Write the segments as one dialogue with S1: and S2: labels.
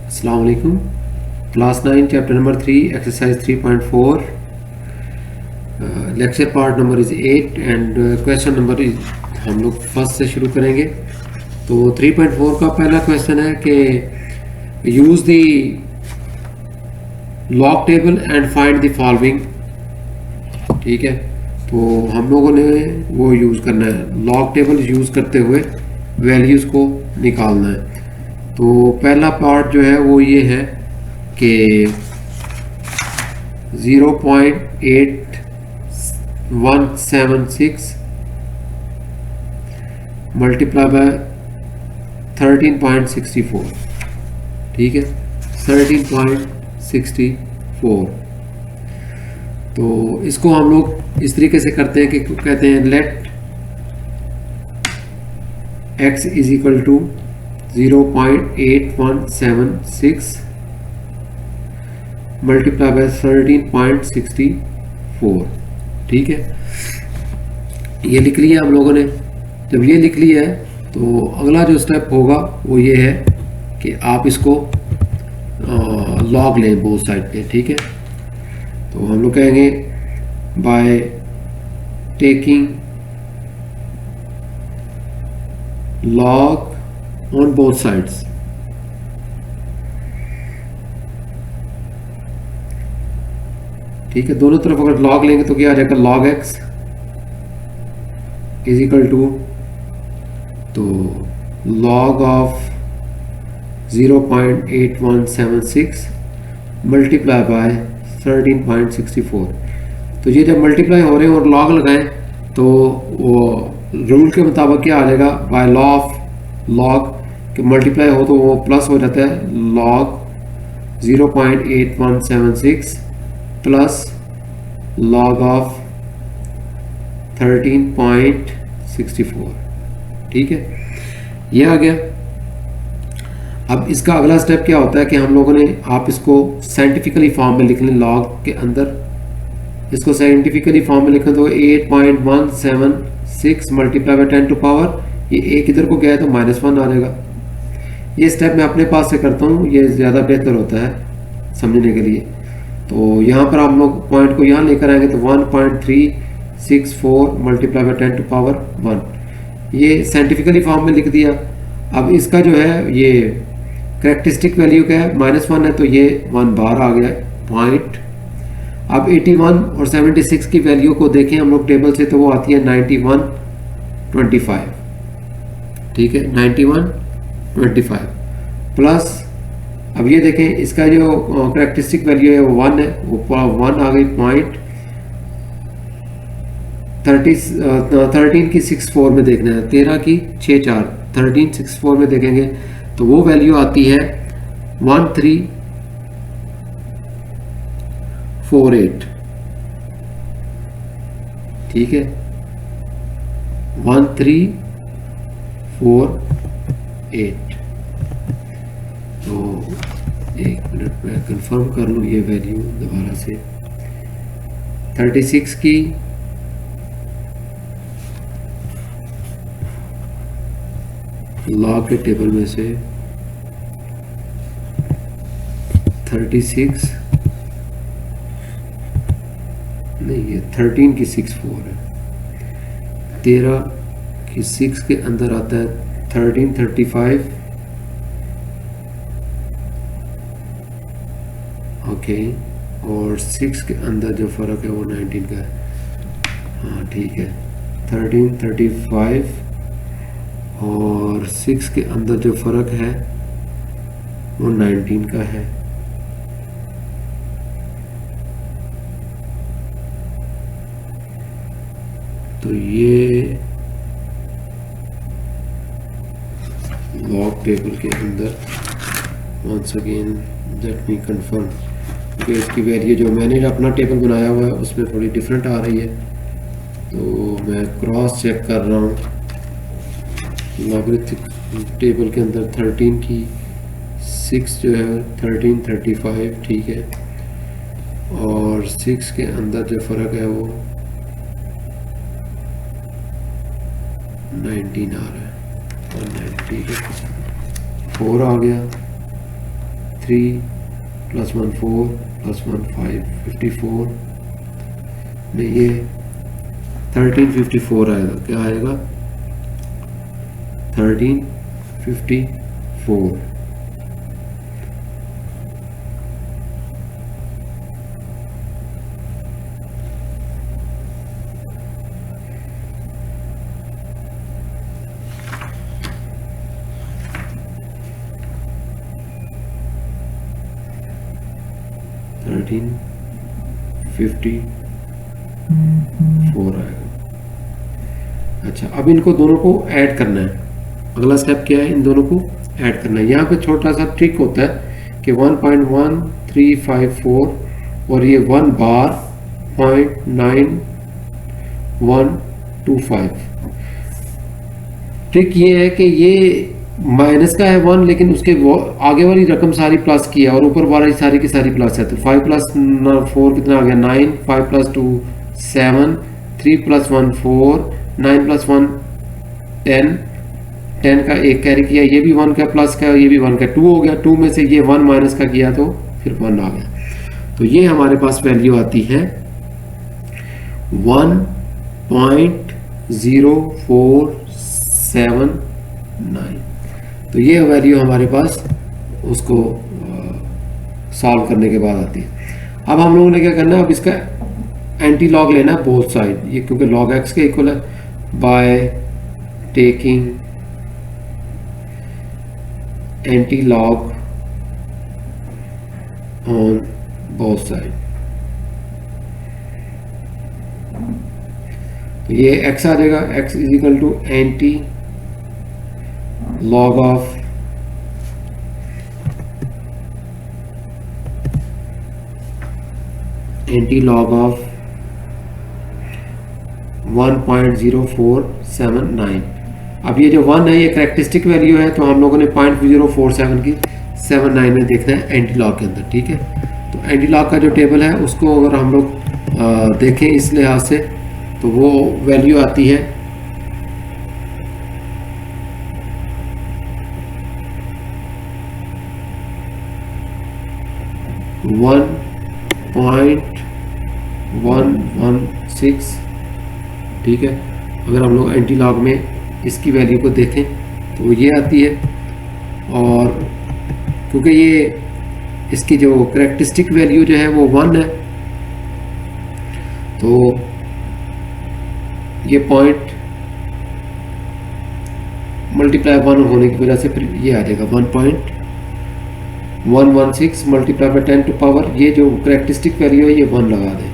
S1: अस्सलाम वालेकुम। Class 9 chapter number 3 exercise 3.4 lecture part number is 8 and question number हम लोग फर्स्ट से शुरू करेंगे। तो 3.4 का पहला क्वेश्चन है कि use the log table and find the following. ठीक है, तो हम लोगों ने वो यूज़ करना है, लॉग टेबल यूज़ करते हुए वैल्यूज़ को निकालना है। तो पहला पार्ट जो है वो ये है कि 0.8176 मल्टीप्लाई बाय 13.64। ठीक है, 13.64। तो इसको हम लोग इस तरीके से करते हैं कि कहते हैं let x is equal to 0.8176 multiply by 13.64। ठीक है, ये लिख लिया हम लोगों ने। जब ये लिख लिया है तो अगला जो स्टेप होगा वो ये है कि आप इसको लॉग लें बोथ साइड पे। ठीक है, तो हम लोग कहेंगे bye taking log on both sides. ठीक है, दोनों तरफ अगर लॉग लेंगे तो क्या आ जाएगा, log x is equal to, तो लॉग ऑफ 0.8176 मल्टीप्लाई बाय 13.64। तो ये जब मल्टीप्लाई हो रहे हैं और लॉग लगाएं तो वो रूल के मुताबिक क्या आ जाएगा, बाय लॉ ऑफ लॉग कि मल्टीप्लाई हो तो वो प्लस हो जाता है, लॉग 0.8176 प्लस लॉग ऑफ 13.64। ठीक है, ये आ गया। अब इसका अगला स्टेप क्या होता है कि हम लोगों ने, आप इसको साइंटिफिकली फॉर्म में लिख लें, लॉग के अंदर इसको साइंटिफिकली फॉर्म में लिखें तो 8.176 मल्टीप्लाई बाय 10 टू पावर, ये एक इधर को गया है तो -1 आ जाएगा। ये स्टेप मैं अपने पास से करता हूँ, ये ज़्यादा बेहतर होता है समझने के लिए। तो यहाँ पर हम लोग पॉइंट को यहाँ लेकर आएंगे तो 1.364 मल्टीप्लाई बाय 10 टू पावर 1, ये साइंटिफिकली फॉर्म में लिख दिया। अब इसका जो है ये कैरेक्टरिस्टिक वैल्यू क्या है, -1 है तो ये 1 बार आ गया पॉइंट। अब 81 और 76 की वैल्यू को देखें हम लोग टेबल से तो वो आती है 9125। ठीक है, 9125 प्लस, अब ये देखें इसका जो कैरेक्टरिस्टिक वैल्यू है वो 1 है, वो 1 आ गई पॉइंट। 13 की 64 में देखना है, 13 की 64, 1364 में देखेंगे तो वो वैल्यू आती है 1348। ठीक है, 1348। तो एक मिनट में कंफर्म कर लूँ ये वैल्यू दोबारा से। 36 की लॉग के टेबल में से 36 नहीं, ये 13 की 64 है, 13 की 6 के अंदर आता है 1335। ओके, और 6 के अंदर जो फ़र्क है वो 19 का है। हाँ ठीक है, 1335 और 6 के अंदर जो फ़र्क है वो 19 का है। तो ये लॉग टेबल के अंदर once again let me confirm, क्योंकि इसकी वैल्यू जो मैंने अपना टेबल बनाया हुआ है उसमें थोड़ी डिफरेंट आ रही है, तो मैं क्रॉस चेक कर रहा हूँ। लॉगरिथमिक टेबल के अंदर 13 की 6 जो है 1335, ठीक है, और 6 के अंदर जो फ़र्क है वो 19 आ रहा है, 19। ठीक है, 4 आ गया, 3 + 1 4 + 1 5 54 में ये 1354 आएगा। क्या आएगा? 1354। आएगा। अच्छा, अब इनको दोनों को ऐड करना है। अगला स्टेप क्या है? इन दोनों को ऐड करना है। यहाँ पे छोटा सा ट्रिक होता है कि 1.1354 और ये 1 बार 0.9125। ट्रिक ये है कि ये माइनस का है 1, लेकिन उसके आगे वाली रकम सारी प्लस की है और ऊपर वाली सारी की सारी प्लस है। तो 5 + 4 कितना आ गया? 9, 5 + 2 7, 3 + 1 4, 9 + 1 10, 10 का एक कैरी किया, ये भी 1 का प्लस का, ये भी 1 का, 2 हो गया। 2 में से ये 1 माइनस का किया तो फिर 1 आ गया। तो ये हमारे पास वैल्यू आती है 1.0479। तो ये वैल्यू हमारे पास उसको सॉल्व करने के बाद आती है। अब हम लोगों ने क्या करना है? अब इसका एंटी लॉग लेना है बोथ साइड, ये क्योंकि log x के इक्वल है, bye taking antilog on both side. तो ये x आ जाएगा, x = anti log of anti log of 1.0479। अब ये जो 1 है ये करैक्टरिस्टिक वैल्यू है, तो हम लोगों ने 0.047 की 79 में देखना है एंटी लॉग के अंदर। ठीक है, तो एंटी लॉग का जो टेबल है उसको अगर हम लोग देखें इस लिहाज से, तो वो वैल्यू आती है 1.116। ठीक है, अगर हम लोग एंटी लॉग में इसकी वैल्यू को देखें तो ये आती है। और क्योंकि ये इसकी जो करैक्टरिस्टिक वैल्यू जो है वो 1 है, तो ये पॉइंट मल्टीप्लाई 1 होने की वजह से फिर ये आ जाएगा 1.116 मल्टीप्लाई बाय 10 टू पावर, ये जो करैक्टरिस्टिक वैल्यू है ये 1 लगा दें,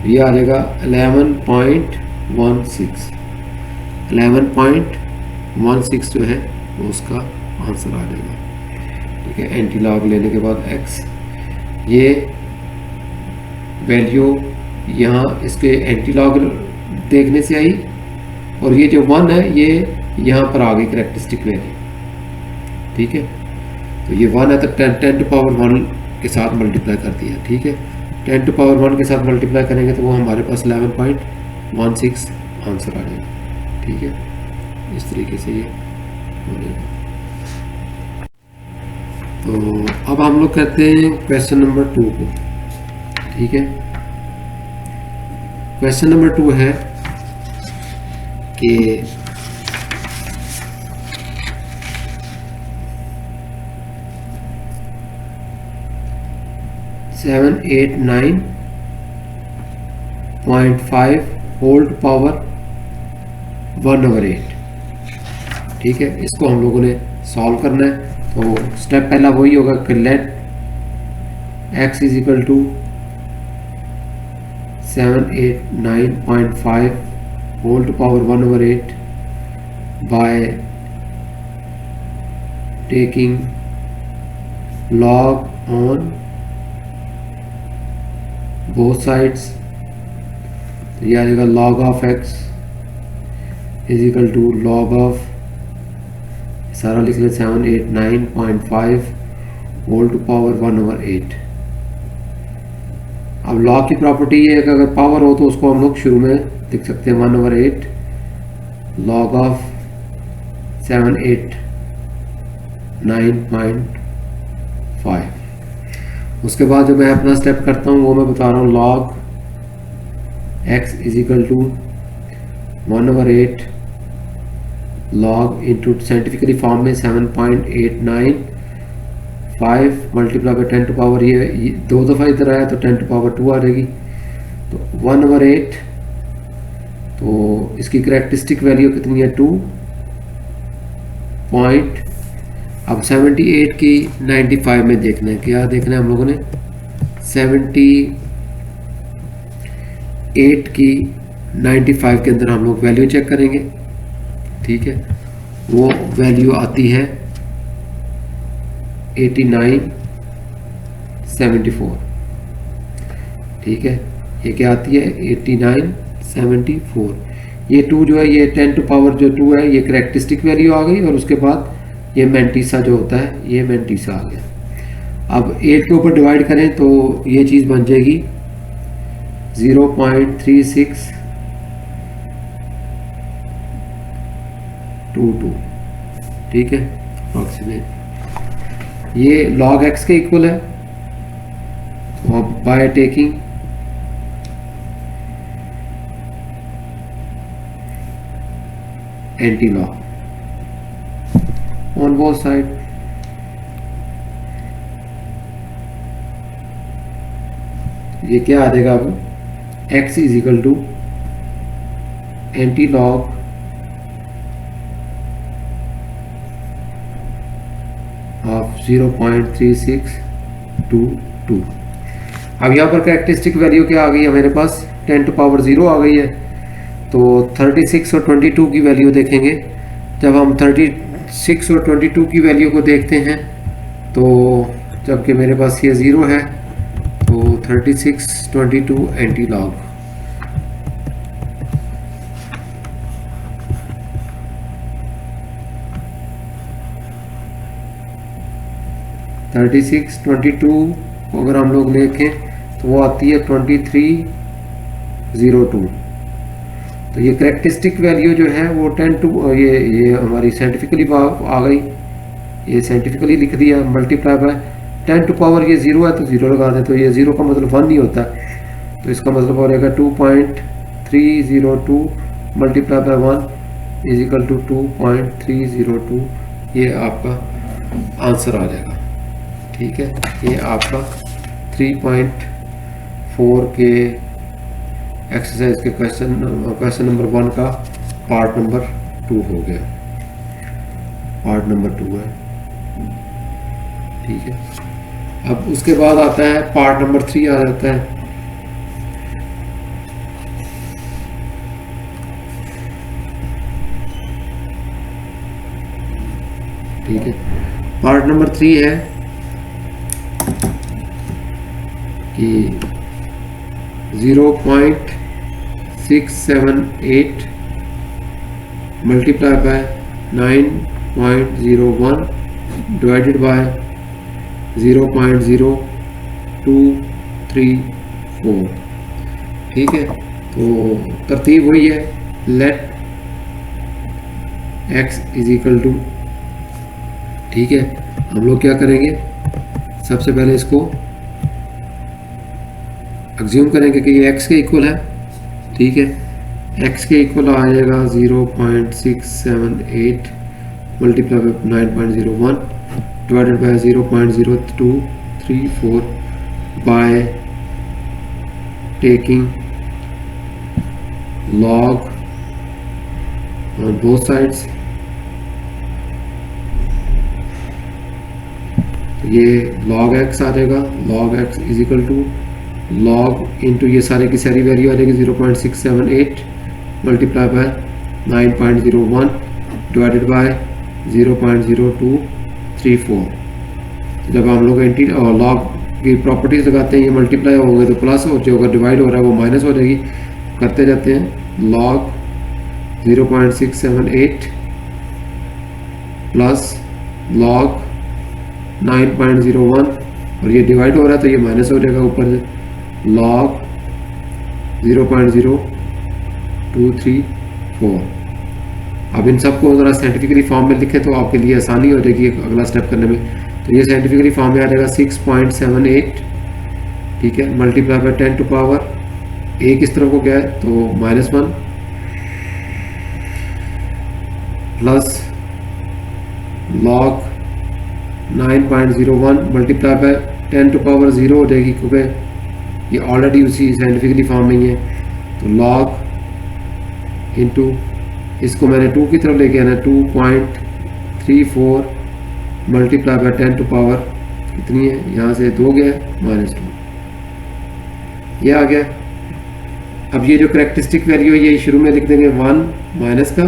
S1: तो ये आ जाएगा 11.16। 11.16 जो है वो उसका आंसर आ जाएगा। ठीक है, एंटी लॉग लेने के बाद x, ये वैल्यू यहाँ इसके एंटी लॉग देखने से आई, और ये जो 1 है ये यहाँ पर आ गई करैक्टरिस्टिक वैल्यू। ठीक है, तो ये 1 है तो 10 टू पावर 1 के साथ मल्टीप्लाई कर दिया। ठीक है, 10 टू पावर 1 के साथ मल्टीप्लाई करेंगे तो वो हमारे पास 11.16 आंसर आ जाएगा। ठीक है, इस तरीके से ये हो जाएगा। तो अब हम लोग करते हैं क्वेश्चन नंबर 2 को। ठीक है, क्वेश्चन नंबर 2 है कि 789.5 होल टू पावर 1/8। ठीक है, इसको हम लोगों ने सॉल्व करना है। तो स्टेप पहला वही होगा कि let x = 789.5 whole to power 1/8 by taking log on both sides. तो यह आ जाएगा log of x = log of, सारा लिख लें 789.5 होल टू पावर 1/8। अब log की प्रॉपर्टी ये है कि अगर पावर हो तो उसको हम लोग शुरू में लिख सकते हैं 1/8 log ऑफ 789.5। उसके बाद जो मैं अपना स्टेप करता हूँ वो मैं बता रहा हूँ, log x is equal to 1/8 log into scientifically form में 7.895 मल्टीप्लाई बाई 10 टू पावर, ये 2 दफ़ा इधर आया तो 10 टू पावर 2 आ जाएगी, तो 1/8। तो इसकी करेक्टरिस्टिक वैल्यू कितनी है, 2 पॉइंट। अब 78 की 95 में देखना है, क्या देखना है हम लोगों ने, 78 की 95 के अंदर हम लोग वैल्यू चेक करेंगे। ठीक है, वो वैल्यू आती है 8974। ठीक है, ये क्या आती है, 8974। ये 2 जो है, ये 10 टू पावर जो 2 है, ये करेक्टरिस्टिक वैल्यू आ गई, और उसके बाद ये मैंटीसा जो होता है, ये मैंटीसा आ गया। अब 8 के ऊपर डिवाइड करें तो ये चीज़ बन जाएगी 0.3622। ठीक है, अप्रॉक्सीमेट ये log x के इक्वल है। तो अब by taking antilog on both side, ये क्या आ जाएगा, अब x is equal to antilog of 0.3622। अब यहाँ पर कैरेक्टरिस्टिक वैल्यू क्या आ गई है मेरे पास, 10 टू पावर 0 आ गई है। तो 36 और 22 की वैल्यू देखेंगे। जब हम 36 और 22 की वैल्यू को देखते हैं तो जबकि मेरे पास ये 0 है, तो 36 22 एंटी लॉग, थर्टी सिक्स 22 को अगर हम लोग देखें तो वो आती है 2302। तो ये करेक्टरिस्टिक वैल्यू जो है वो 10 टू, ये हमारी साइंटिफिकली आ गई, ये साइंटिफिकली लिख दिया, मल्टीप्लाई बाय 10 टू पावर, ये 0 है तो 0 लगा दें, तो ये 0 का मतलब 1 नहीं होता, तो इसका मतलब हो जाएगा 2.302 multiply by 1 is equal to 2.302। ये आपका आंसर आ जाएगा। ठीक है, ये आपका 3.4 के एक्सरसाइज के क्वेश्चन नंबर 1 का पार्ट नंबर 2 हो गया, पार्ट नंबर 2 है। ठीक है, अब उसके बाद आता है पार्ट नंबर 3 आ जाता है। ठीक है, पार्ट नंबर 3 है कि 0.678 मल्टीप्लाई बाय 9.01 डिवाइडेड बाय 0.0234। ठीक है, तो तरतीब वही है, let x is equal to. ठीक है, हम लोग क्या करेंगे, सबसे पहले इसको एग्ज्यूम करेंगे कि ये x के इक्वल है। ठीक है, x के इक्वल आ जाएगा 0.678 multiply by 9.01 divided by 0.0234 by taking log on both sides। ये log x आ जाएगा, log x is equal to log into ये सारे की सारी वैल्यू आ जाएगी 0.678 मल्टीप्लाई बाय 9.01 डिवाइडेड बाय 0.0234। जब हम लोग एंटी लॉग की प्रॉपर्टीज लगाते हैं, ये मल्टीप्लाई होंगे तो प्लस, और जो अगर डिवाइड हो रहा है वो माइनस हो जाएगी। करते जाते हैं, log 0.678 प्लस log 9.01, और ये डिवाइड हो रहा है तो ये माइनस हो जाएगा ऊपर से, log 0.0234। अब इन सबको ज़रा साइंटिफिकली फॉर्म में लिखें तो आपके लिए आसानी हो जाएगी अगला स्टेप करने में। तो ये साइंटिफिकली फॉर्म में आ जाएगा 6.78 ठीक है, मल्टीप्लाई बाय 10 टू पावर ए किस तरफ को गया है तो -1 plus log 9.01 multiply by 10 to power 0 हो जाएगी, क्योंकि ये ऑलरेडी उसी साइंटिफिकली फॉर्म में ही है। तो log इंटू इसको मैंने 2 की तरफ लेके आना है, 2.34 मल्टीप्लाई बाय 10 टू पावर कितनी है, यहाँ से 2 गया -2, ये आ गया। अब ये जो करेक्टरिस्टिक वैल्यू है ये शुरू में लिख देंगे 1 माइनस का,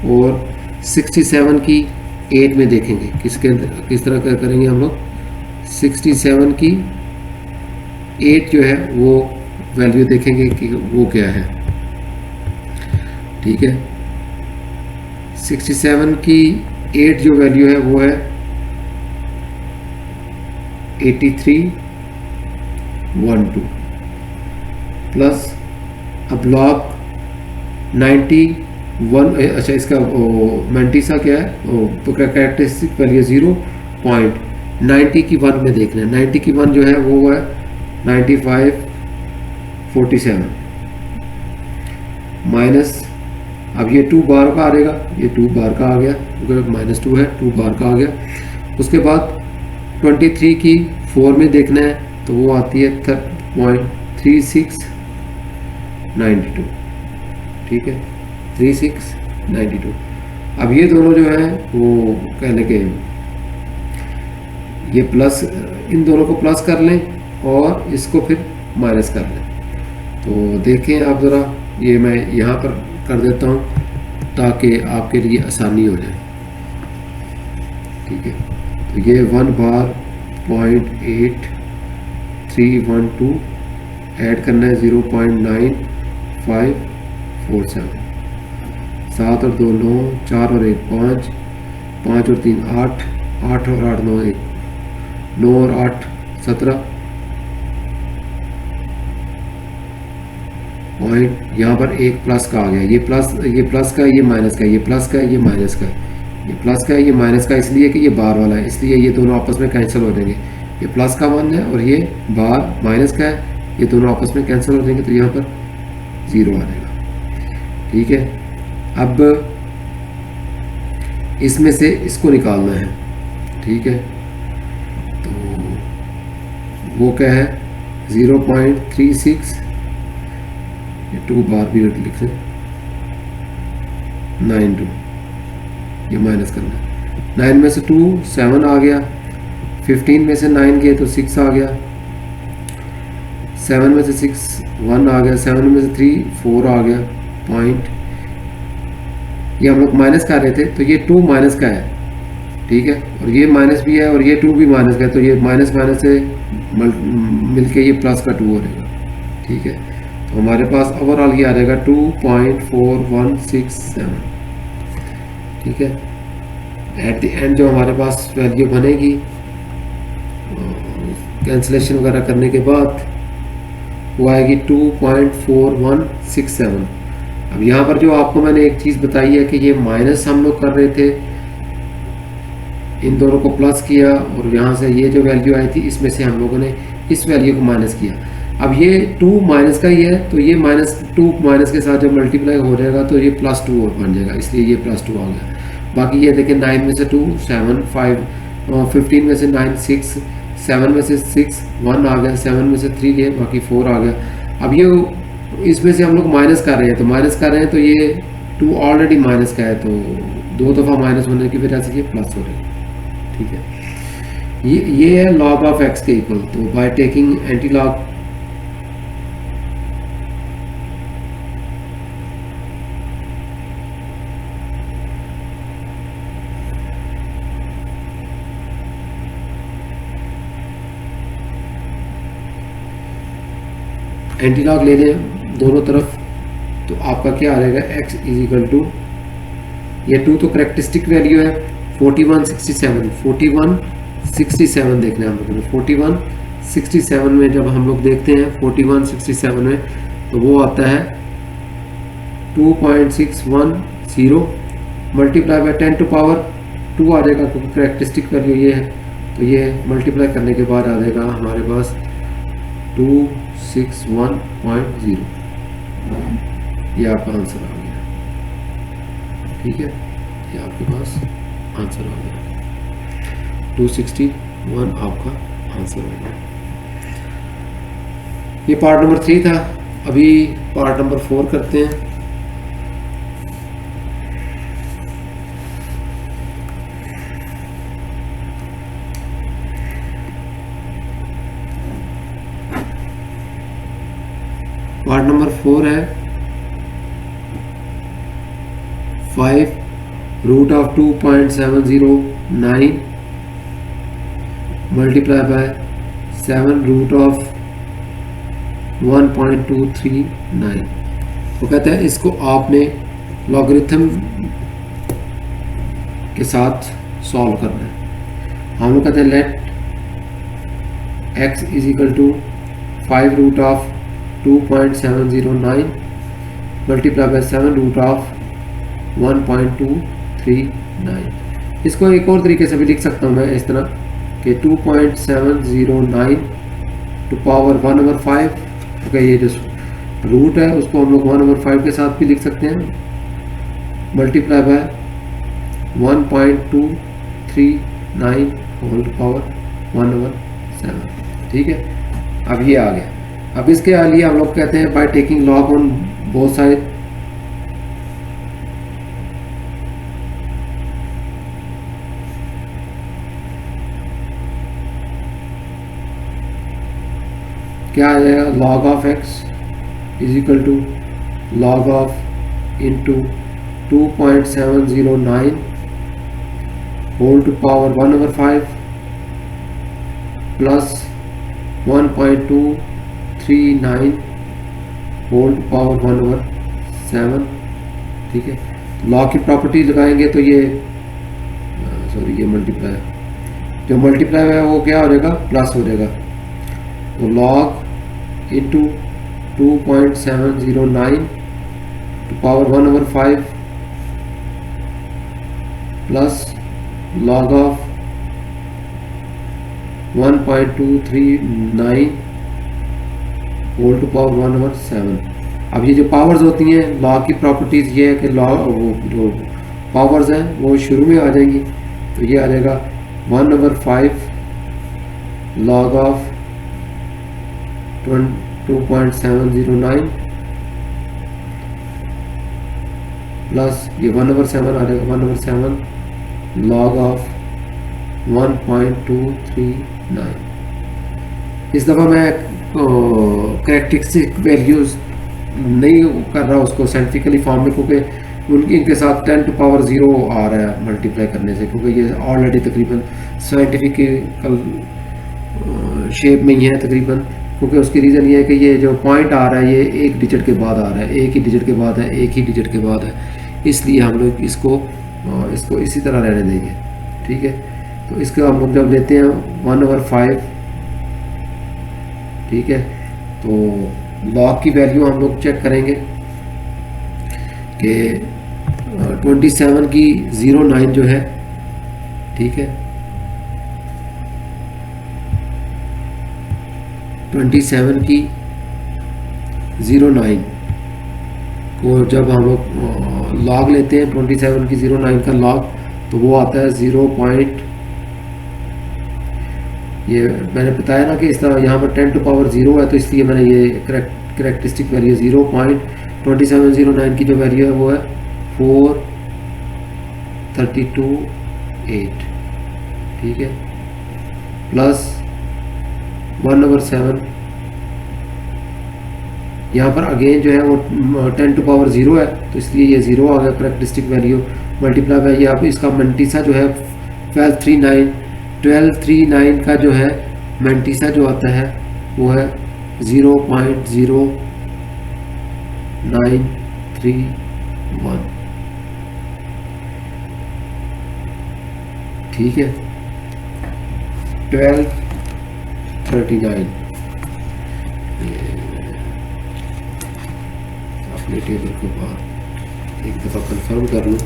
S1: और 67 की 8 में देखेंगे किसके अंदर किस तरह का करेंगे हम लोग। 67 की 8 जो है वो वैल्यू देखेंगे कि वो क्या है, ठीक है। 67 की 8 जो वैल्यू है वो है 8312 प्लस अब log 91, अच्छा इसका मैंटीसा क्या है तो कैरेक्टरिस्टिक वैल्यू 0.90 की 1 में देखना है। 90 की 1 जो है वो है 9547 माइनस, अब ये 2 बार का आ रहेगा, ये 2 बार का आ गया क्योंकि -2 है, 2 बार का आ गया। उसके बाद 23 की 4 में देखना है तो वो आती है 3692, ठीक है, 3692। अब ये दोनों जो है वो कहने के ये प्लस, इन दोनों को प्लस कर लें और इसको फिर माइनस कर लें। तो देखें आप ज़रा, ये मैं यहाँ पर कर देता हूँ ताकि आपके लिए आसानी हो जाए, ठीक है। तो ये 1 बार 0.8312 ऐड करना है 0.9547, 7 और 2 9, 4 और 1 5, 5 और 3 8, 8 और 8 9 1, 9 और 8 17 पॉइंट, यहाँ पर एक प्लस का आ गया, ये प्लस का, ये माइनस का, ये प्लस का, ये माइनस का, ये प्लस का, ये माइनस का, इसलिए कि ये बार वाला है, इसलिए ये दोनों आपस में कैंसिल हो जाएंगे। ये प्लस का 1 है और ये बार माइनस का है, ये दोनों आपस में कैंसिल हो जाएंगे, तो यहाँ पर 0 आ जाएगा, ठीक है। अब इसमें से इसको निकालना है, ठीक है। तो वो क्या है 0.36, 2 बार भी लिख लें 92, ये माइनस करना है। 9 में से 2 7 आ गया, 15 में से 9 गए तो 6 आ गया, 7 में से 6 1 आ गया, 7 में से 3 4 आ गया पॉइंट। ये हम लोग माइनस कर रहे थे तो ये 2 माइनस का है, ठीक है, और ये माइनस भी है और ये 2 भी माइनस का है, तो ये माइनस माइनस से मिलके ये प्लस का 2 हो जाएगा, ठीक है। तो हमारे पास ओवरऑल ये आ जाएगा 2.4167, ठीक है। एट द एंड जो हमारे पास वैल्यू बनेगी कैंसिलेशन वगैरह करने के बाद वो आएगी 2.4167। अब यहाँ पर जो आपको मैंने एक चीज़ बताई है कि ये माइनस हम लोग कर रहे थे, इन दोनों को प्लस किया और यहाँ से ये जो वैल्यू आई थी इसमें से हम लोगों ने इस वैल्यू को माइनस किया। अब ये 2 माइनस का ही है तो ये -2 माइनस के साथ जब मल्टीप्लाई हो जाएगा तो ये +2 और बन जाएगा, इसलिए ये +2 आ गया। बाकी ये देखें 9 में से 2 7 5, 15 में से 9 6, 7 में से 6 1 आ गया, 7 में से 3 गए, बाकी 4 आ गया। अब ये इसमें से हम लोग माइनस कर रहे हैं, तो माइनस कर रहे हैं तो ये 2 ऑलरेडी माइनस का है, तो 2 दफ़ा माइनस होने की वजह से ये प्लस हो रहा है, ठीक है। ये है log ऑफ x के इक्वल। तो by taking anti log anti log ले लें दोनों तरफ, तो आपका क्या आ जाएगा x इज इक्वल टू, ये 2 तो करेक्टरिस्टिक वैल्यू है 4167, 4167 देखना है हम लोगों ने। 4167 में जब हम लोग देखते हैं 4167 में तो वो आता है 2.610 मल्टीप्लाई बाय 10 टू पावर 2 आ जाएगा, क्योंकि करेक्टरिस्टिक वैल्यू ये है, तो ये मल्टीप्लाई करने के बाद आ जाएगा हमारे पास 261.0, ये आपका आंसर आ गया। ठीक है, ये आपके पास आंसर आ गया, 261 आपका आंसर हो गया। ये पार्ट नंबर 3 था। अभी पार्ट नंबर 4 करते हैं। पार्ट नंबर 4 है 5√2.709 मल्टीप्लाई बाय 7√1.239। वो कहते हैं इसको आपने लॉगरिथम के साथ सॉल्व करना है। हम लोग कहते हैं let x is equal to 5√2.709 multiply by 7√1.239। इसको एक और तरीके से भी लिख सकता हूँ मैं इस तरह कि 2.709 टू पावर 1/5। ओके, ये जो रूट है उसको हम लोग 1/5 के साथ भी लिख सकते हैं, मल्टीप्लाई बाय 1.239 होल पावर 1/7। ठीक है, अब ये आ गया। अब इसके लिए हम लोग कहते हैं by taking log on both side. क्या आ जाएगा, log of x is equal to log of into 2.709 whole to power 1/5 plus 1.239 whole to power 1/7। ठीक है, लॉग की प्रॉपर्टी लगाएंगे तो ये सॉरी ये मल्टीप्लाई, जो मल्टीप्लाई है वो क्या हो जाएगा, प्लस हो जाएगा। तो log into 2.709 to power 1/5 plus log of 1.239 whole to power 1/7। अब ये जो पावर्स होती हैं, लॉग की प्रॉपर्टीज ये है कि लॉग वो जो पावर्स हैं वो शुरू में आ जाएंगी। तो ये आ जाएगा 1/5 लॉग ऑफ 2.709 प्लस ये 1/7 आ जाएगा, 1/7 लॉग ऑफ 1.239। इस दफ़ा मैं कैरेक्टरिस्टिक वैल्यूज़ नहीं कर रहा उसको साइंटिफिकली फॉर्म में, क्योंकि उनकी इनके साथ 10 टू पावर 0 आ रहा है मल्टीप्लाई करने से, क्योंकि ये ऑलरेडी तकरीबन साइंटिफिकल शेप में ही है तकरीबन। क्योंकि उसकी रीज़न ये है कि ये जो पॉइंट आ रहा है ये एक डिजिट के बाद आ रहा है, एक ही डिजिट के बाद है, एक ही डिजिट के बाद है, इसलिए हम लोग इसको इसी तरह रहने देंगे। ठीक है, तो इसको हम लोग जब लेते हैं 1/5, ठीक है, तो लॉग की वैल्यू हम लोग चेक करेंगे कि 27 की 09 जो है, ठीक है, 27 की 09 को जब हम लोग लॉग लेते हैं 27 की 09 का लॉग, तो वो आता है 0. ये मैंने बताया ना कि इस तरह यहाँ पर 10 टू पावर 0 है, तो इसलिए मैंने ये करेक्टरिस्टिक वैल्यू 0.2709 की जो वैल्यू है वो है 432.8। ठीक है, प्लस 1/7 यहाँ पर अगेन जो है वो 10 टू पावर 0 है, तो इसलिए ये 0 आ गया करेक्टरिस्टिक वैल्यू। मल्टीप्लाई बाय ये आप इसका मंटीसा जो है 1239 का जो है मंटीसा जो आता है वो है 0.0931। ठीक है, 1239 अपने टेबल के बाद एक दफ़ा कंफर्म कर लूँ।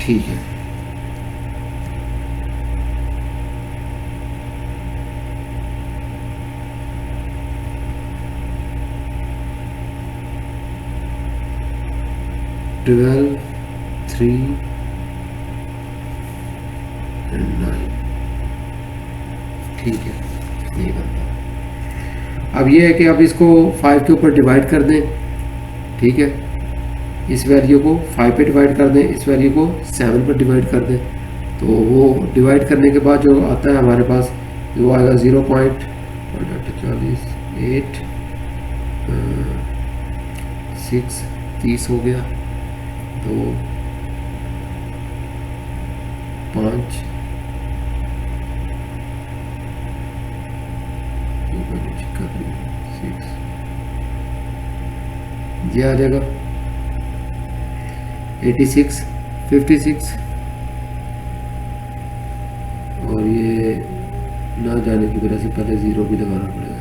S1: ठीक है। ट्वेल्व, 3 एंड 9, ठीक है, ये बनता है। अब ये है कि अब इसको 5 के ऊपर डिवाइड कर दें, ठीक है, इस वैल्यू को 5 पे डिवाइड कर दें, इस वैल्यू को 7 पर डिवाइड कर दें, तो वो डिवाइड करने के बाद जो आता है हमारे पास वो आएगा 0.40, 8 6 30 हो गया, 2 5 6, ये आ जाएगा 86, 56, और ये ना जाने की वजह से पहले 0 भी लगाना पड़ेगा,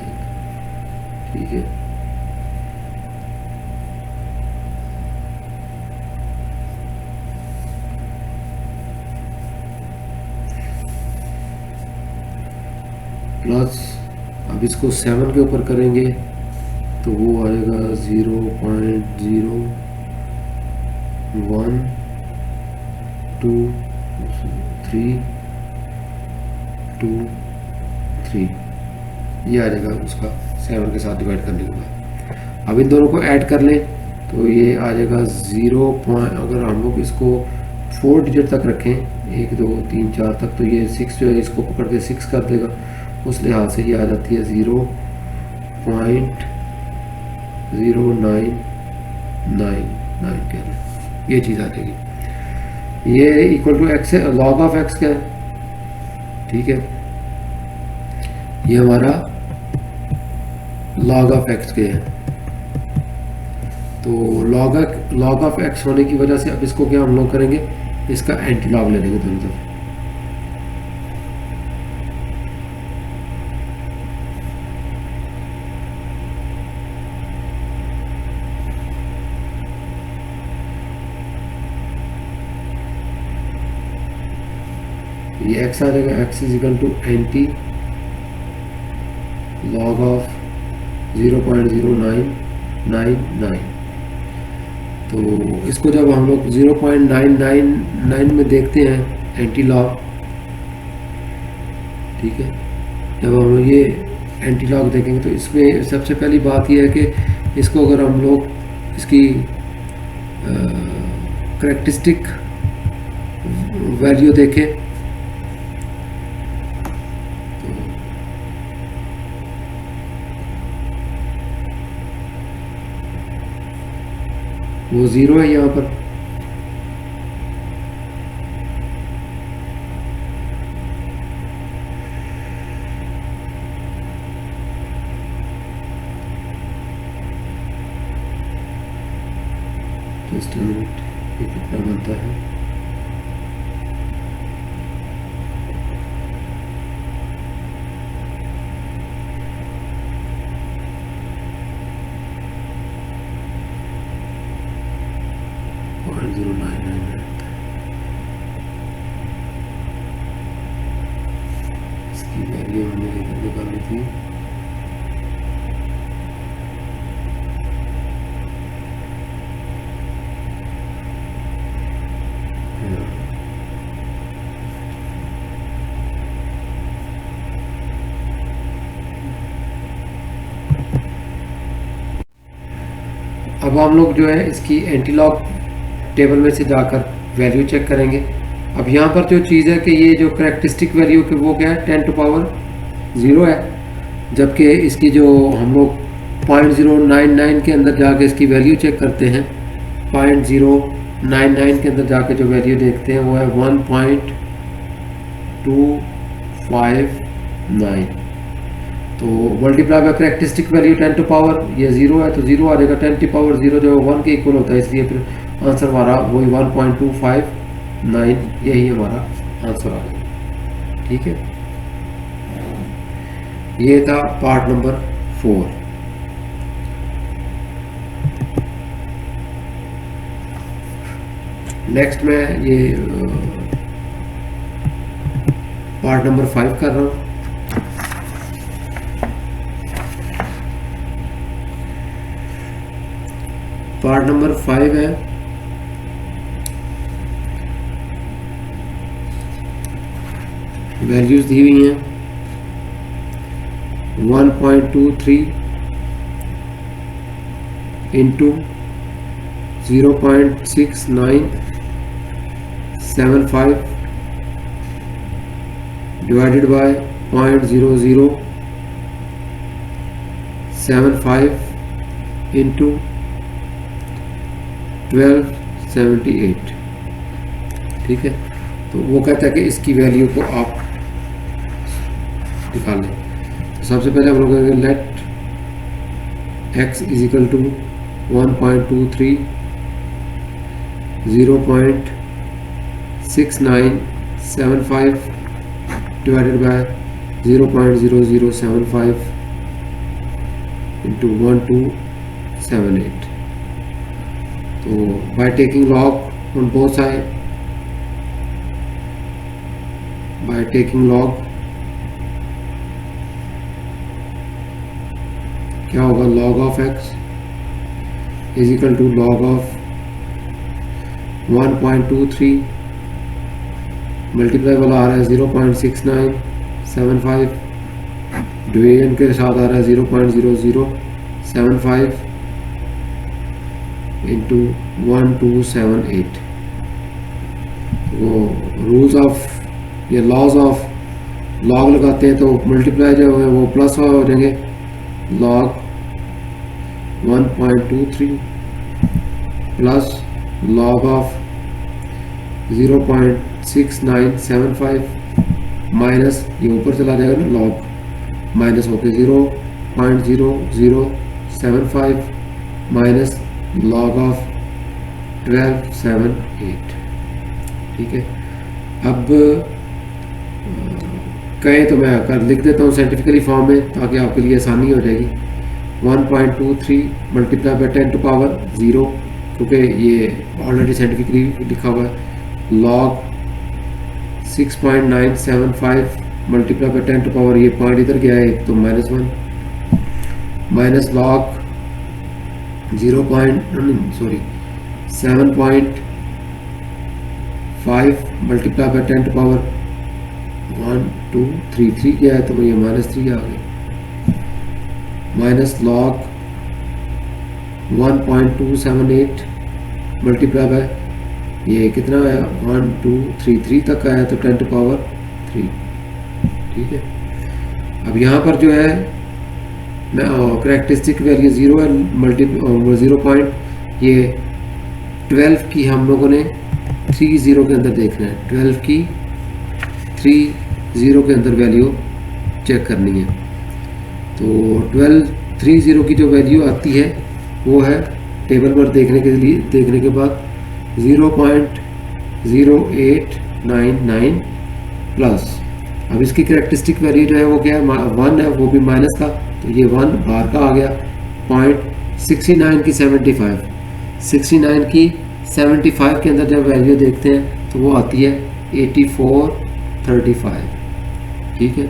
S1: ठीक है। प्लस अब इसको 7 के ऊपर करेंगे तो वो आएगा 0.01 2 3 2 3, ये आ जाएगा उसका 7 के साथ डिवाइड करने के बाद। अब इन दोनों को ऐड कर लें तो ये आ जाएगा 0. अगर हम लोग इसको 4 डिजिट तक रखें, 1 2 3 4 तक, तो ये 6 जो है इसको पकड़ के 6 कर देगा, उस लिहाज से ये आ जाती है 0.0999 के अंदर ये चीज़ आ जाएगी। ये इक्वल टू एक्स है, लॉग ऑफ एक्स क्या है, ठीक है, ये हमारा log ऑफ एक्स के है। तो log ऑफ एक्स होने की वजह से अब इसको क्या हम लोग करेंगे, इसका एंटी लॉग ले लेंगे दोनों तरफ। ये x आ जाएगा, x is equal to antilog of 0.0999। तो इसको जब हम लोग 0.999 में देखते हैं एंटी लॉग, ठीक है, जब हम लोग ये एंटी लॉग देखेंगे तो इसमें सबसे पहली बात यह है कि इसको अगर हम लोग इसकी करैक्टरिस्टिक वैल्यू देखें वो 0 है यहाँ पर, जस्ट मिनट, ये कितना बनता है, इसकी वैल्यू हमने निकाली थी, अब हम लोग जो है इसकी एंटीलॉग टेबल में से जाकर वैल्यू चेक करेंगे। अब यहाँ पर जो चीज़ है कि ये जो करैक्टरिस्टिक वैल्यू के वो क्या है 10⁻0 है, जबकि इसकी जो हम लोग 0.099 के अंदर जाके इसकी वैल्यू चेक करते हैं, 0.099 के अंदर जाके जो वैल्यू देखते हैं वो है 1.259। तो मल्टीप्लाई बाय करैक्टरिस्टिक वैल्यू 10⁻, ये 0 है तो 0 आ जाएगा, 10⁻0 जो 1 के इक्वल होता है, इसलिए फिर आंसर हमारा वही 1.259, यही हमारा आंसर आ गया, ठीक है। ये था पार्ट नंबर 4। नेक्स्ट मैं ये पार्ट नंबर 5 कर रहा हूँ। पार्ट नंबर 5 है वैल्यूज दी हुई हैं 1.23 इंटू 0.6975 डिवाइडेड बाय 0.0075 इंटू 1278। ठीक है, तो वो कहता है कि इसकी वैल्यू को आप निकाल लें। तो सबसे पहले हम लोग कहेंगे let x is equal to 1.23 0.6975 divided by 0.0075 into 1278। तो by taking log on both side, by taking log क्या होगा, log of x is equal to log of 1.23 multiply वाला आ रहा है 0.6975, डिवीजन के साथ आ रहा है 0.0075 इंटू 1278। वो रूल्स ऑफ ये लॉज ऑफ लॉग लगाते हैं तो मल्टीप्लाई जो है वो प्लस हो जाएंगे। log 1.23 plus log of 0.6975 minus ये ऊपर चला जाएगा ना, log माइनस होके 0.0075 माइनस log ऑफ 1278। ठीक है, अब कहें तो मैं कर लिख देता हूँ साइंटिफिकली फॉर्म में ताकि आपके लिए आसानी हो जाएगी। 1.23 मल्टीप्लाई बाई 10 टू पावर 0, क्योंकि ये ऑलरेडी साइंटिफिकली लिखा हुआ है। log 6.975 multiply by 10 to power, ये पॉइंट इधर गया है तो -1 minus log 7.5 multiply by 10 to power 1 2 3 3 क्या है तो ये -3 आ गया, माइनस log 1.278 मल्टीप्लाई बाय ये कितना है 1 2 3 3 तक आया तो 10 टू पावर 3। ठीक है, अब यहाँ पर जो है मैं करेक्टरिस्टिक वैल्यू 0 है, मल्टीप्लाई 0 पॉइंट ये 12 की हम लोगों ने 30 के अंदर देखना है, 12 की 30 के अंदर वैल्यू चेक करनी है। तो 1230 की जो वैल्यू आती है वो है टेबल पर देखने के बाद 0.0899 प्लस, अब इसकी करेक्टरिस्टिक वैल्यू जो है वो क्या है 1 है, वो भी माइनस का, तो ये 1 बाहर का आ गया। 0.69 की 69 की 75 के अंदर जब वैल्यू देखते हैं तो वो आती है 8435। ठीक है,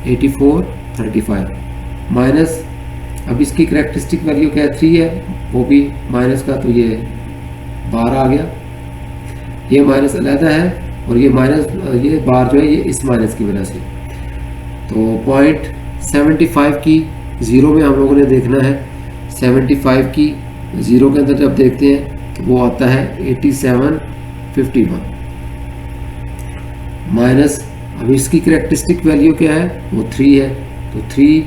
S1: 8435 माइनस, अब इसकी करेक्टरिस्टिक वैल्यू क्या है 3 है, वो भी माइनस का, तो ये बार आ गया। ये माइनस अलहदा है और ये माइनस, ये बार जो है ये इस माइनस की वजह से। तो 0.75 की 0 में हम लोगों ने देखना है, 75 की 0 के अंदर जब देखते हैं तो वो आता है 8751 माइनस, अब इसकी करेक्टरिस्टिक वैल्यू क्या है वो 3 है, तो 3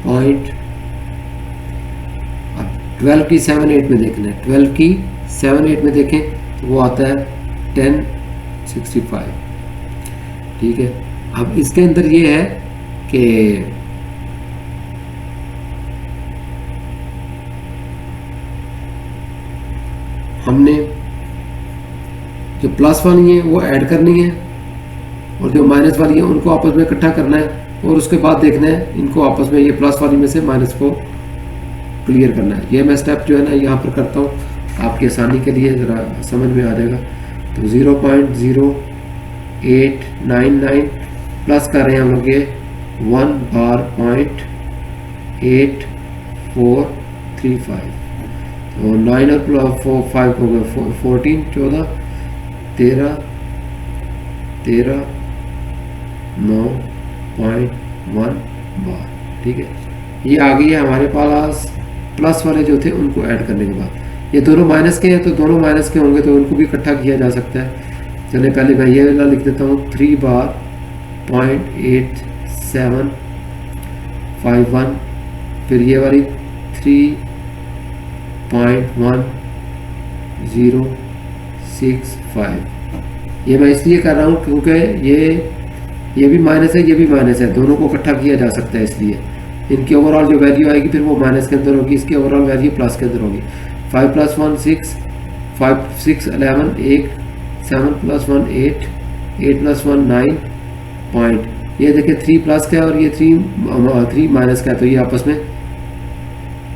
S1: पॉइंट, अब 12 की 7-8 में देखना है, 12 की 7-8 में देखें तो वो आता है 1065। ठीक है, अब इसके अंदर ये है कि हमने जो प्लस वाली है वो ऐड करनी है और जो माइनस वाली है उनको आपस में इकट्ठा करना है। और उसके बाद देखना है इनको आपस में, ये प्लस वाली में से माइनस को क्लियर करना है। ये मैं स्टेप जो है ना यहाँ पर करता हूँ आपकी आसानी के लिए, ज़रा समझ में आ जाएगा। तो 0.0899 प्लस कर रहे हैं हम लोग ये 1 बार .8435, तो 9 और 5 हो गए 14, 14, 13, 9.1 बार। ठीक है, ये आ गई है हमारे पास प्लस वाले जो थे उनको ऐड करने के बाद। ये दोनों माइनस के हैं तो दोनों माइनस के होंगे तो उनको भी इकट्ठा किया जा सकता है। चलिए पहले मैं ये वाला लिख देता हूँ 3 बार .8751, फिर ये वाली 3.1065। ये मैं इसलिए कर रहा हूँ क्योंकि ये भी माइनस है, ये भी माइनस है, दोनों को इकट्ठा किया जा सकता है, इसलिए इनकी ओवरऑल जो वैल्यू आएगी फिर वो माइनस के अंदर होगी, इसकी ओवरऑल वैल्यू प्लस के अंदर होगी। 5 + 1 6, 5 6 11 8, 7 + 1 8, 8 + 1 9 पॉइंट। ये देखिए 3 प्लस का है और ये 3 माइनस का है, तो ये आपस में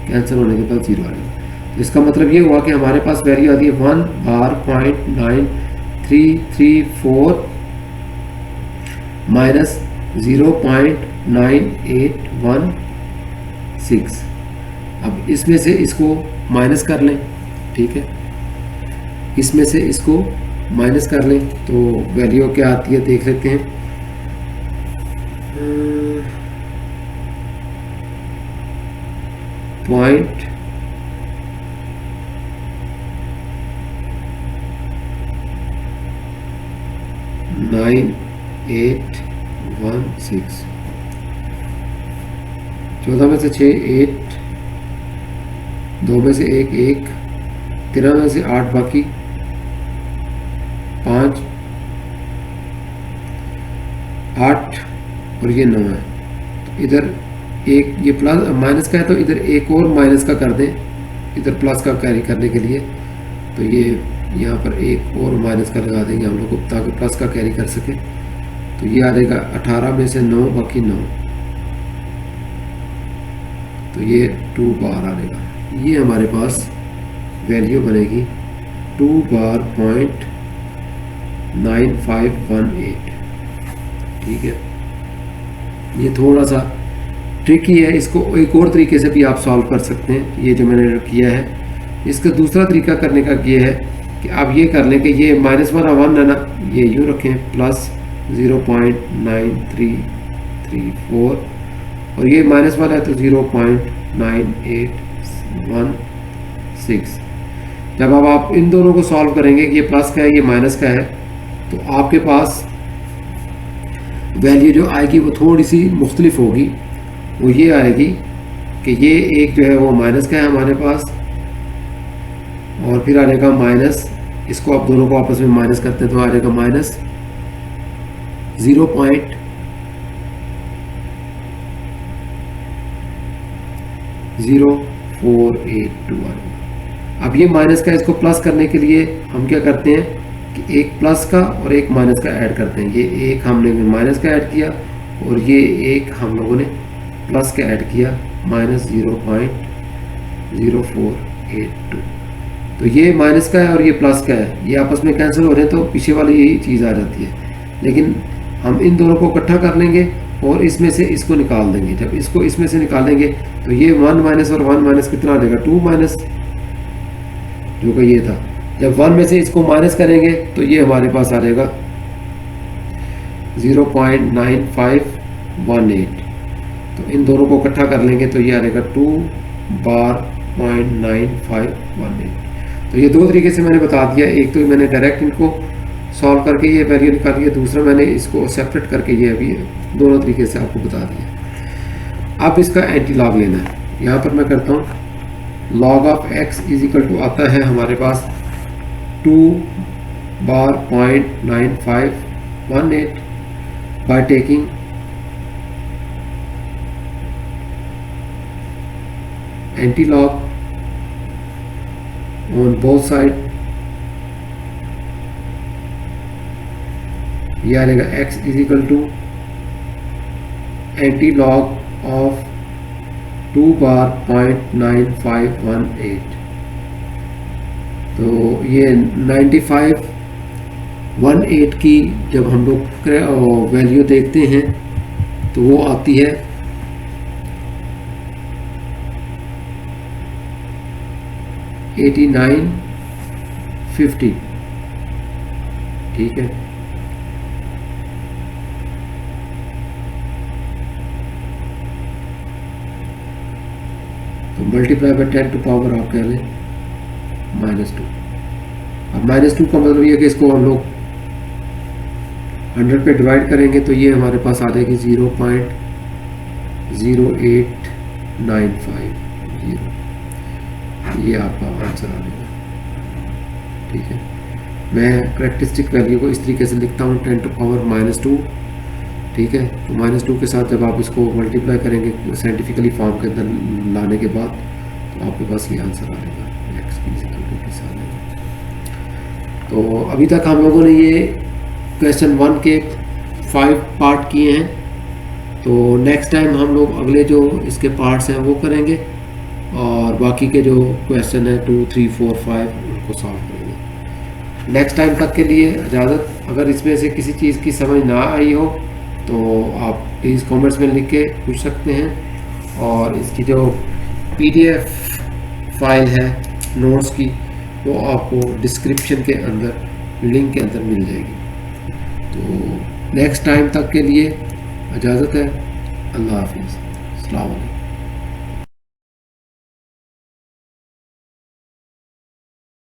S1: कैंसिल होने के बाद 0 आ जाएगा। तो इसका मतलब ये हुआ कि हमारे पास वैल्यू आती है 1 बार .9334 माइनस 0.9816। अब इसमें से इसको माइनस कर लें, ठीक है, इसमें से इसको माइनस कर लें तो वैल्यू क्या आती है देख लेते हैं। .9816 14 में से 6 8, 2 में से 1 1, 13 में से 8 बाकी 5 8 और ये 9 है। तो इधर एक ये प्लस माइनस का है तो इधर एक और माइनस का कर दें, इधर प्लस का कैरी करने के लिए। तो ये यहाँ पर एक और माइनस का लगा देंगे हम लोग को ताकि प्लस का कैरी कर सके। तो ये आ जाएगा 18 में से 9 बाकी 9, तो ये 2 बार आ जाएगा। ये हमारे पास वैल्यू बनेगी 2 बार .9518। ठीक है, ये थोड़ा सा ट्रिकी है, इसको एक और तरीके से भी आप सॉल्व कर सकते हैं। ये जो मैंने किया है, इसका दूसरा तरीका करने का ये है कि आप ये कर लें कि ये -1 और 1 है ना, ये यूँ रखें प्लस 0.9334 और ये माइनस वाला है तो 0.9816। जब अब आप इन दोनों को सॉल्व करेंगे कि ये प्लस का है ये माइनस का है, तो आपके पास वैल्यू जो आएगी वो थोड़ी सी मुख्तलिफ होगी। वो ये आएगी कि ये एक जो है वो माइनस का है हमारे पास, और फिर आ जाएगा माइनस, इसको आप दोनों को आपस में माइनस करते हैं तो आ जाएगा माइनस 0.0482। अब ये माइनस का, इसको प्लस करने के लिए हम क्या करते हैं कि एक प्लस का और एक माइनस का ऐड करते हैं। ये एक हमने माइनस का ऐड किया और ये एक हम लोगों ने प्लस का ऐड किया -0.0482। तो ये माइनस का है और ये प्लस का है, ये आपस में कैंसिल हो रहे हैं तो पीछे वाली यही चीज़ आ जाती है। लेकिन हम इन दोनों को इकट्ठा कर लेंगे और इसमें से इसको निकाल देंगे। जब इसको इसमें से निकालेंगे तो ये 1 माइनस और 1 माइनस कितना आ जाएगा 2 माइनस, जो कि ये था। जब 1 में से इसको माइनस करेंगे तो ये हमारे पास आ जाएगा 0.9518। तो इन दोनों को इकट्ठा कर लेंगे तो ये आ जाएगा 2 बार .9518। तो ये दो तरीके से मैंने बता दिया, एक तो मैंने डायरेक्ट इनको सॉल्व करके ये वैल्यू निकाली है, दूसरा मैंने इसको सेपरेट करके ये अभी दोनों तरीके से आपको बता दिया। अब इसका एंटी लॉग लेना है। यहाँ पर मैं करता हूँ log of x is equal to आता है हमारे पास 2 बार .9518 by taking antilog on both side। ये आ जाएगा x is equal to antilog of 2 बार 0.9518। तो ये 9518 की जब हम लोग वैल्यू देखते हैं तो वो आती है 8950। ठीक है, तो मल्टीप्लाई बाय 10 टू पावर आप कह लें -2। अब -2 का मतलब ये है कि इसको हम लोग 100 पे डिवाइड करेंगे तो ये हमारे पास आ जाएगी 0.08950। ये आपका आंसर आ जाएगा। ठीक है, मैं करेक्टरिस्टिक वैल्यू को इस तरीके से लिखता हूँ 10 टू पावर -2। ठीक है, तो -2 के साथ जब आप इसको मल्टीप्लाई करेंगे साइंटिफिकली फॉर्म के अंदर लाने के बाद तो आपके पास ये आंसर आ जाएगा, x की इक्वल टू किस आ जाएगा। तो अभी तक हम लोगों ने ये क्वेश्चन 1 के 5 पार्ट किए हैं। तो नेक्स्ट टाइम हम लोग अगले जो इसके पार्ट्स हैं वो करेंगे और बाकी के जो क्वेश्चन है 2, 3, 4, 5 उनको सॉल्व करेंगे। नेक्स्ट टाइम तक के लिए इजाज़त। अगर इसमें से किसी चीज़ की समझ ना आई हो तो आप प्लीज़ कमेंट्स में लिख के पूछ सकते हैं, और इसकी जो PDF फाइल है नोट्स की वो आपको डिस्क्रिप्शन के अंदर लिंक के अंदर मिल जाएगी। तो नेक्स्ट टाइम तक के लिए इजाज़त है। अल्लाह हाफिज़। अस्सलाम वालेकुम।